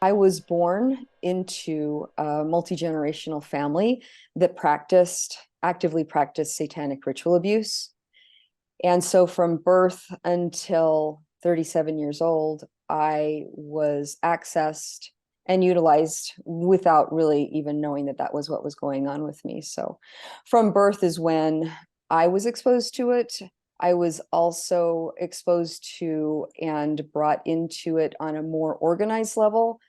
I was born into a multi-generational family that actively practiced satanic ritual abuse. And so from birth until 37 years old, I was accessed and utilized without really even knowing that that was what was going on with me. So from birth is when I was exposed to it. I was also exposed to and brought into it on a more organized level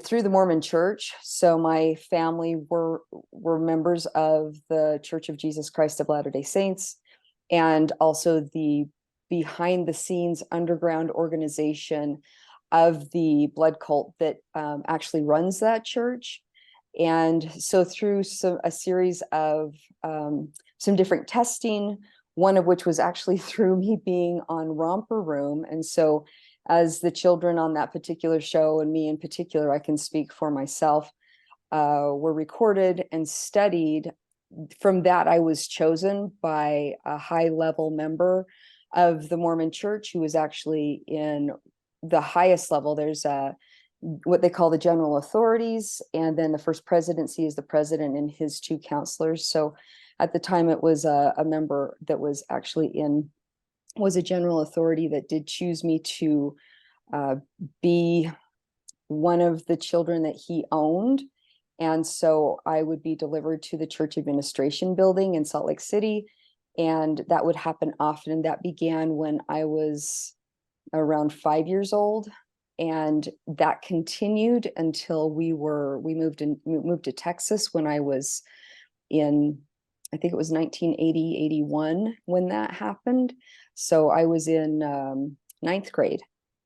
through the Mormon Church. So my family were members of the Church of Jesus Christ of Latter-day Saints, and also the behind the scenes underground organization of the blood cult that actually runs that church. And so through a series of some different testing, one of which was actually through me being on Romper Room. And so as the children on that particular show, and me in particular, I can speak for myself, were recorded and studied. From that, I was chosen by a high-level member of the Mormon Church who was actually in the highest level. There's what they call the general authorities, and then the first presidency is the president and his two counselors. So at the time, it was a member that was actually was a general authority that did choose me to be one of the children that he owned. And so I would be delivered to the church administration building in Salt Lake City. And that would happen often. And that began when I was around 5 years old. And that continued until we moved to Texas when I was in, I think it was 1980, 81 when that happened. So I was in ninth grade.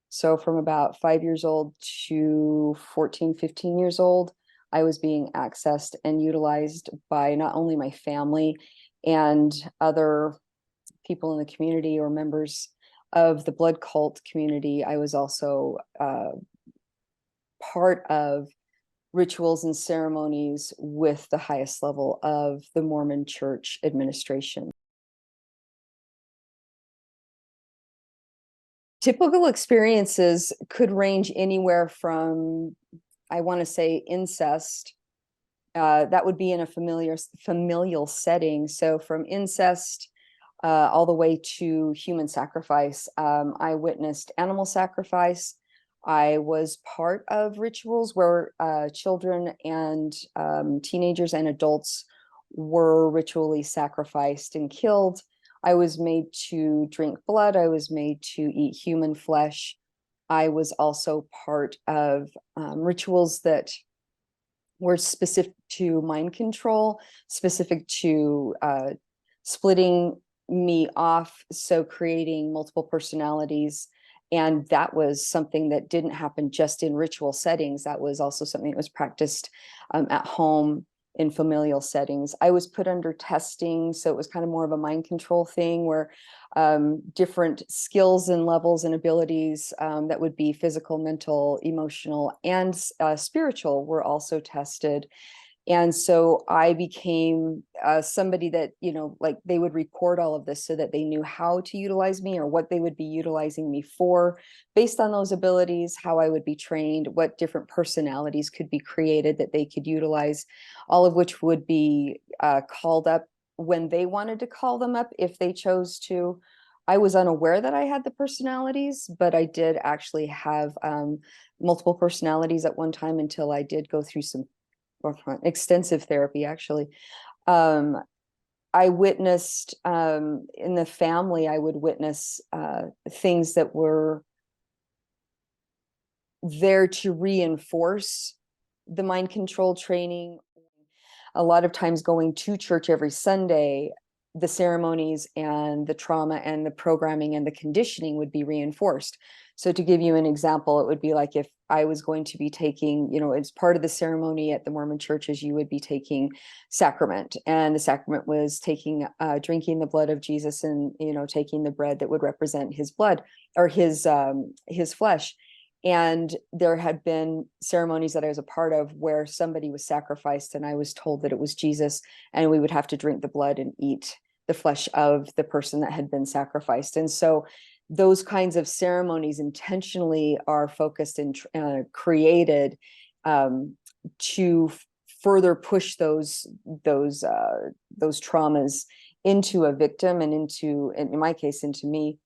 So from about 5 years old to 14, 15 years old, I was being accessed and utilized by not only my family and other people in the community or members of the blood cult community. I was also part of rituals and ceremonies with the highest level of the Mormon Church administration. Typical experiences could range anywhere from, I want to say, incest. That would be in a familial setting. So from incest all the way to human sacrifice. I witnessed animal sacrifice. I was part of rituals where children and teenagers and adults were ritually sacrificed and killed. I was made to drink blood. I was made to eat human flesh. I was also part of rituals that were specific to mind control, specific to splitting me off, so creating multiple personalities. And that was something that didn't happen just in ritual settings. That was also something that was practiced at home in familial settings. I was put under testing, so it was kind of more of a mind control thing where different skills and levels and abilities that would be physical, mental, emotional, and spiritual were also tested. And so I became somebody that, like they would record all of this so that they knew how to utilize me or what they would be utilizing me for based on those abilities, how I would be trained, what different personalities could be created that they could utilize, all of which would be called up when they wanted to call them up if they chose to. I was unaware that I had the personalities, but I did actually have multiple personalities at one time until I did go through some extensive therapy, actually. I witnessed in the family, I would witness things that were there to reinforce the mind control training. A lot of times going to church every Sunday, the ceremonies and the trauma and the programming and the conditioning would be reinforced. So to give you an example, it would be like if I was going to be taking, it's part of the ceremony at the Mormon churches, you would be taking sacrament, and the sacrament was drinking the blood of Jesus and, taking the bread that would represent his blood or his flesh. And there had been ceremonies that I was a part of where somebody was sacrificed and I was told that it was Jesus, and we would have to drink the blood and eat the flesh of the person that had been sacrificed. And so those kinds of ceremonies intentionally are focused and created to further push those traumas into a victim and into, in my case, into me.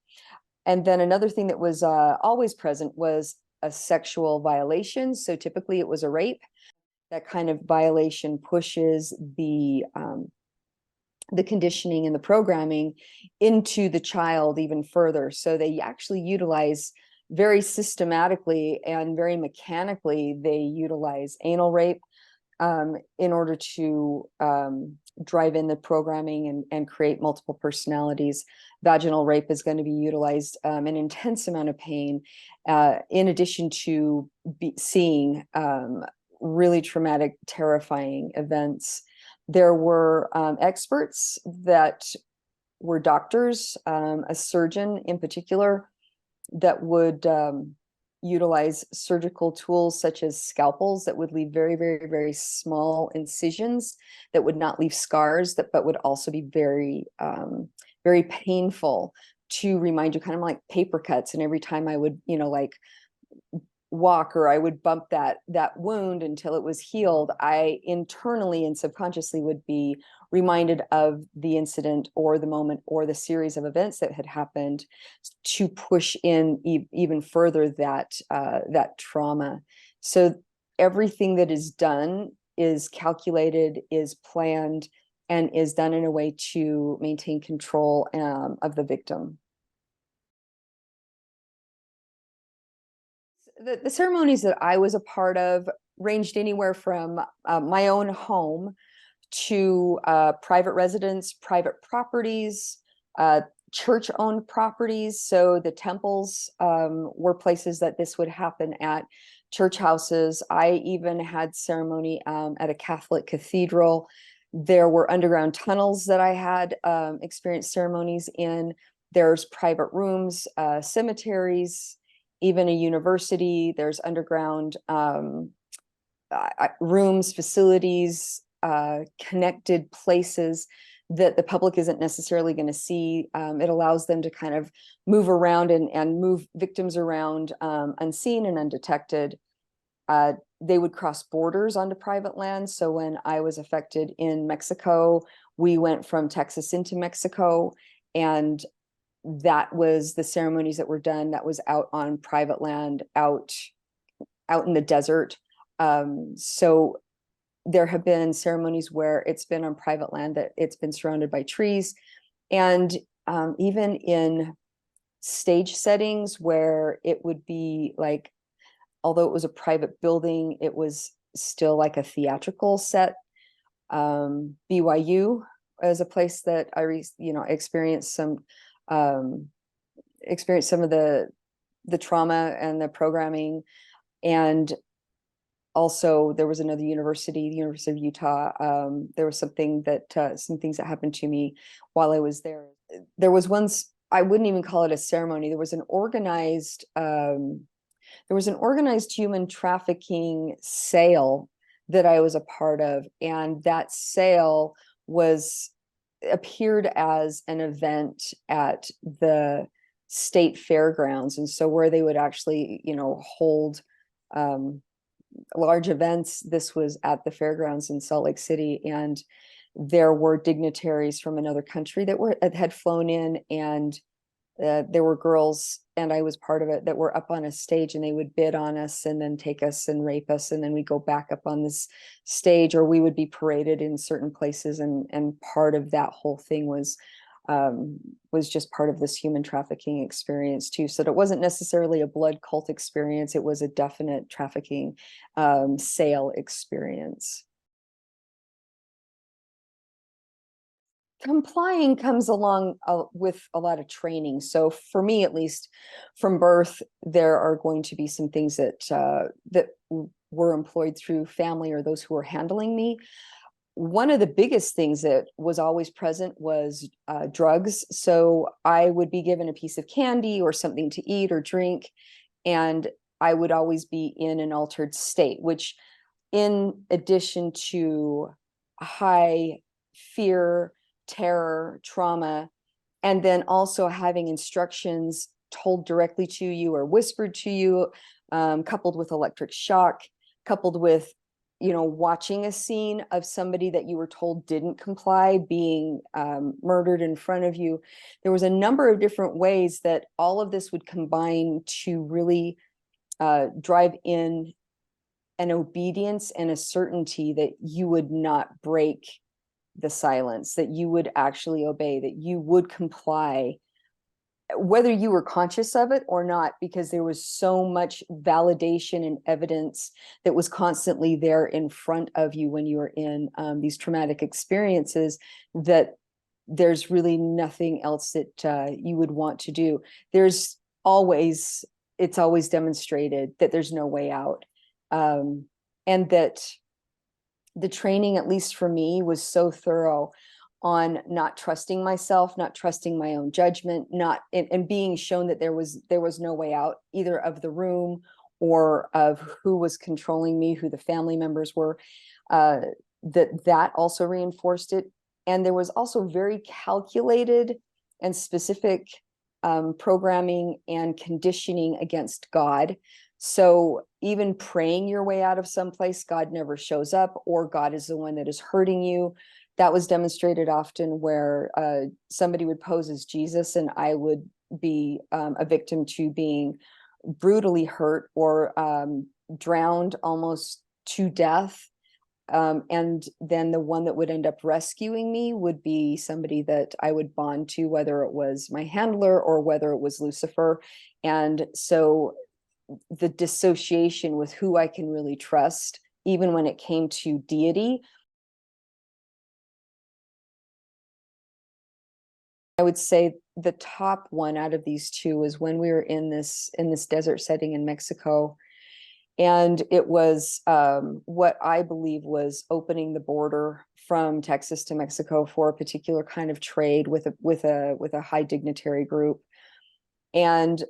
And then another thing that was always present was a sexual violation. So typically it was a rape. That kind of violation pushes the conditioning and the programming into the child even further. So they actually utilize very systematically and very mechanically, they utilize anal rape in order to drive in the programming and create multiple personalities. Vaginal rape is going to be utilized an intense amount of pain, in addition to seeing really traumatic, terrifying events. There were experts that were doctors, a surgeon in particular, that would utilize surgical tools such as scalpels that would leave very, very, very small incisions that would not leave scars, but would also be very, very painful to remind you, kind of like paper cuts. And every time I would, like walk or I would bump that wound until it was healed, I internally and subconsciously would be reminded of the incident or the moment or the series of events that had happened to push in even further that trauma. So everything that is done is calculated, is planned, and is done in a way to maintain control of the victim. The ceremonies that I was a part of ranged anywhere from my own home to private residence, private properties, church-owned properties. So the temples were places that this would happen at, church houses. I even had ceremony at a Catholic cathedral. There were underground tunnels that I had experienced ceremonies in. There's private rooms, cemeteries, even a university. There's underground rooms, facilities, connected places that the public isn't necessarily going to see. It allows them to kind of move around and move victims around unseen and undetected. They would cross borders onto private land. So when I was affected in Mexico, we went from Texas into Mexico, and that was the ceremonies that were done. That was out on private land, out in the desert. So there have been ceremonies where it's been on private land, that it's been surrounded by trees, and even in stage settings where it would be like, although it was a private building, it was still like a theatrical set. BYU is a place that I experienced some of the trauma and the programming. And also there was another university, the University of Utah. There was some things that happened to me while I was there. There was once, I wouldn't even call it a ceremony. There was an organized human trafficking sale that I was a part of. And that sale appeared as an event at the state fairgrounds. And so where they would actually, hold large events, this was at the fairgrounds in Salt Lake City. And there were dignitaries from another country that had flown in, and there were girls, and I was part of it, that were up on a stage, and they would bid on us and then take us and rape us, and then we go back up on this stage, or we would be paraded in certain places. And part of that whole thing was just part of this human trafficking experience too. So it wasn't necessarily a blood cult experience. It was a definite trafficking sale experience. Complying comes along with a lot of training. So for me, at least, from birth, there are going to be some things that were employed through family or those who were handling me. One of the biggest things that was always present was drugs. So I would be given a piece of candy or something to eat or drink, and I would always be in an altered state, which, in addition to high fear, terror, trauma, and then also having instructions told directly to you or whispered to you, coupled with electric shock, coupled with, you know, watching a scene of somebody that you were told didn't comply being murdered in front of you. There was a number of different ways that all of this would combine to really drive in an obedience and a certainty that you would not break the silence, that you would actually obey, that you would comply, whether you were conscious of it or not, because there was so much validation and evidence that was constantly there in front of you when you were in these traumatic experiences, that there's really nothing else that you would want to do. There's always, it's always demonstrated that there's no way out. And that the training, at least for me, was so thorough on not trusting myself, not trusting my own judgment, not and being shown that there was no way out, either of the room or of who was controlling me, who the family members were. That also reinforced it. And there was also very calculated and specific programming and conditioning against God. So even praying your way out of someplace, God never shows up, or God is the one that is hurting you. That was demonstrated often where somebody would pose as Jesus, and I would be a victim to being brutally hurt or drowned almost to death. And then the one that would end up rescuing me would be somebody that I would bond to, whether it was my handler or whether it was Lucifer. And so the dissociation with who I can really trust, even when it came to deity, I would say the top one out of these two was when we were in this desert setting in Mexico. And it was what I believe was opening the border from Texas to Mexico for a particular kind of trade with a high dignitary group. And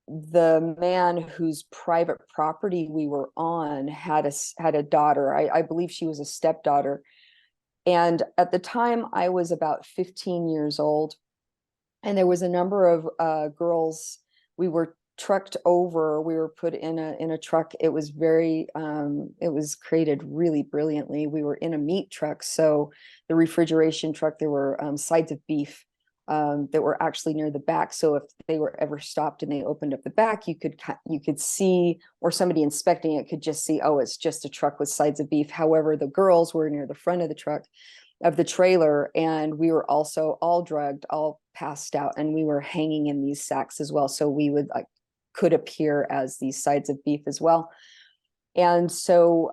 the man whose private property we were on had a daughter. I believe she was a stepdaughter. And at the time, I was about 15 years old. And there was a number of girls. We were trucked over. We were put in a truck. It was it was created really brilliantly. We were in a meat truck. So the refrigeration truck, there were sides of beef that were actually near the back. So if they were ever stopped and they opened up the back, you could see, or somebody inspecting it could just see, oh, it's just a truck with sides of beef. However, the girls were near the front of the truck, of the trailer, and we were also all drugged, all passed out, and we were hanging in these sacks as well. So we would could appear as these sides of beef as well. And so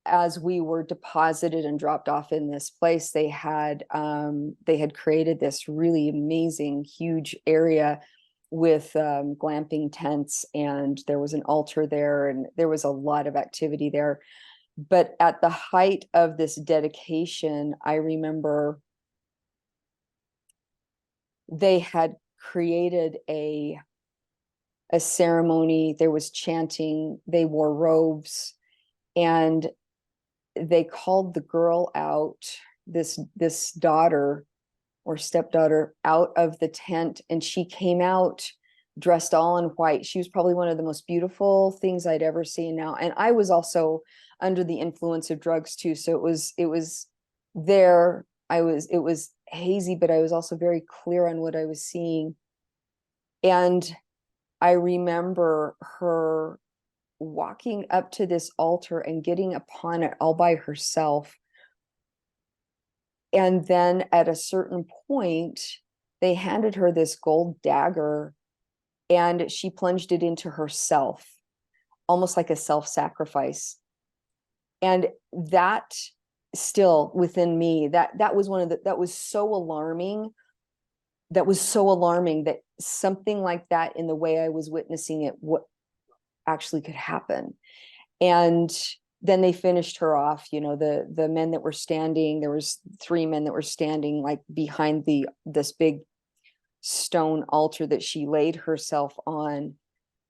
as we were deposited and dropped off in this place, they had created this really amazing, huge area with glamping tents, and there was an altar there, and there was a lot of activity there. But at the height of this dedication, I remember they had created a ceremony. There was chanting, they wore robes, and they called the girl out, this daughter or stepdaughter, out of the tent, and she came out dressed all in white. She was probably one of the most beautiful things I'd ever seen now. And I was also under the influence of drugs too. So it was there. It was hazy, but I was also very clear on what I was seeing. And I remember her walking up to this altar and getting upon it all by herself. And then at a certain point, they handed her this gold dagger, and she plunged it into herself, almost like a self-sacrifice. And that still within me, that was that was so alarming. That was so alarming that something like that, in the way I was witnessing it, what actually could happen. And then they finished her off. You know, the men that were standing, there was 3 men that were standing like behind this big stone altar that she laid herself on.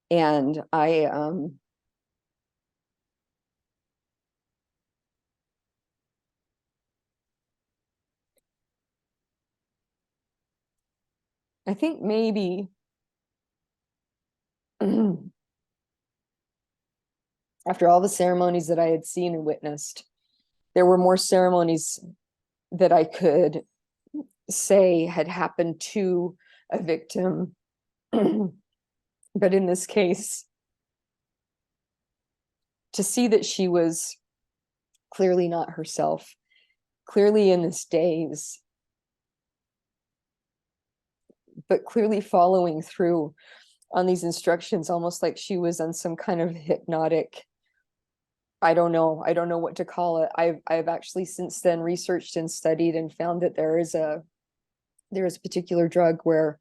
And I think maybe After all the ceremonies that I had seen and witnessed, there were more ceremonies that I could say had happened to a victim. But in this case, to see that she was clearly not herself, clearly in this daze, but clearly following through on these instructions, almost like she was on some kind of hypnotic, I don't know what to call it. I've actually since then researched and studied and found that there is a particular drug where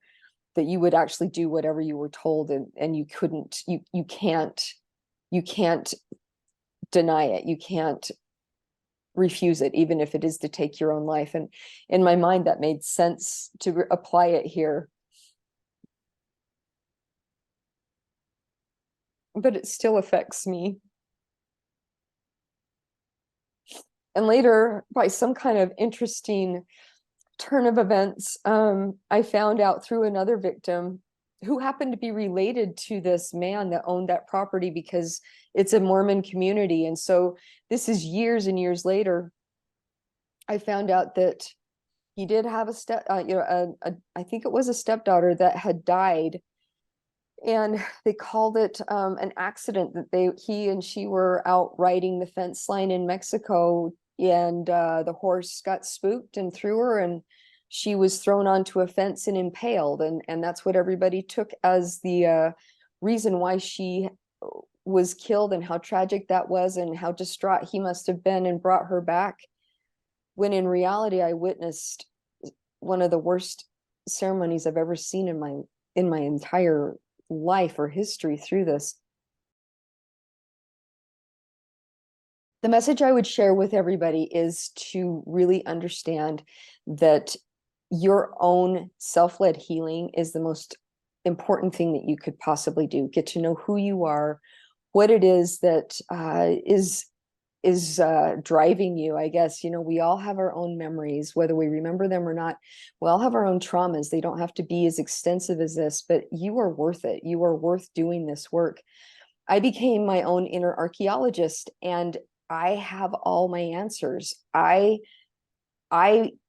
that you would actually do whatever you were told, and you couldn't, you can't deny it. You can't refuse it, even if it is to take your own life. And in my mind, that made sense to apply it here. But it still affects me. And later, by some kind of interesting turn of events, I found out through another victim who happened to be related to this man that owned that property, because it's a Mormon community. And so this is years and years later. I found out that he did have I think it was a stepdaughter that had died, and they called it an accident, that he and she were out riding the fence line in Mexico, and the horse got spooked and threw her, and she was thrown onto a fence and impaled, and that's what everybody took as the reason why she was killed, and how tragic that was, and how distraught he must have been and brought her back. When in reality, I witnessed one of the worst ceremonies I've ever seen in my entire life or history through this. The message I would share with everybody is to really understand that your own self-led healing is the most important thing that you could possibly do. Get to know who you are, what it is that is driving you. I guess, we all have our own memories, whether we remember them or not. We all have our own traumas. They don't have to be as extensive as this, but you are worth it. You are worth doing this work. I became my own inner archaeologist, and I have all my answers. I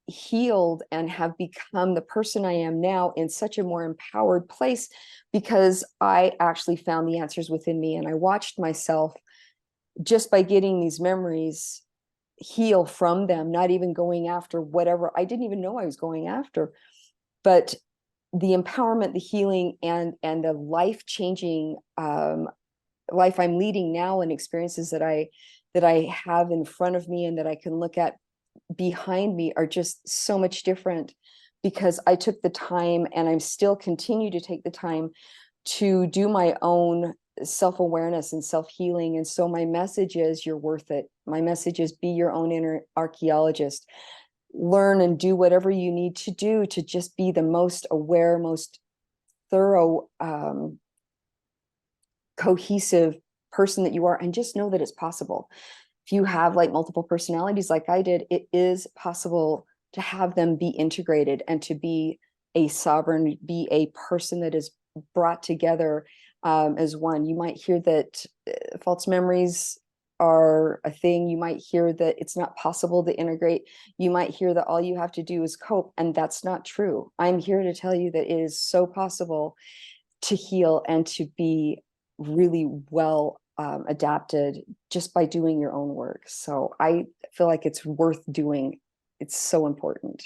healed and have become the person I am now in such a more empowered place, because I actually found the answers within me, and I watched myself, just by getting these memories, heal from them, not even going after whatever I didn't even know I was going after. But the empowerment, the healing, and the life-changing life I'm leading now, and experiences that I have in front of me and that I can look at behind me, are just so much different, because I took the time, and I'm still continue to take the time to do my own self-awareness and self-healing. And so my message is, you're worth it. My message is, be your own inner archaeologist. Learn and do whatever you need to do to just be the most aware, most thorough, cohesive person that you are, and just know that it's possible. If you have like multiple personalities like I did, it is possible to have them be integrated, and to be a sovereign, be a person that is brought together as one. You might hear that false memories are a thing. You might hear that it's not possible to integrate. You might hear that all you have to do is cope, and that's not true. I'm here to tell you that it is so possible to heal and to be really well adapted just by doing your own work. So I feel like it's worth doing. It's so important.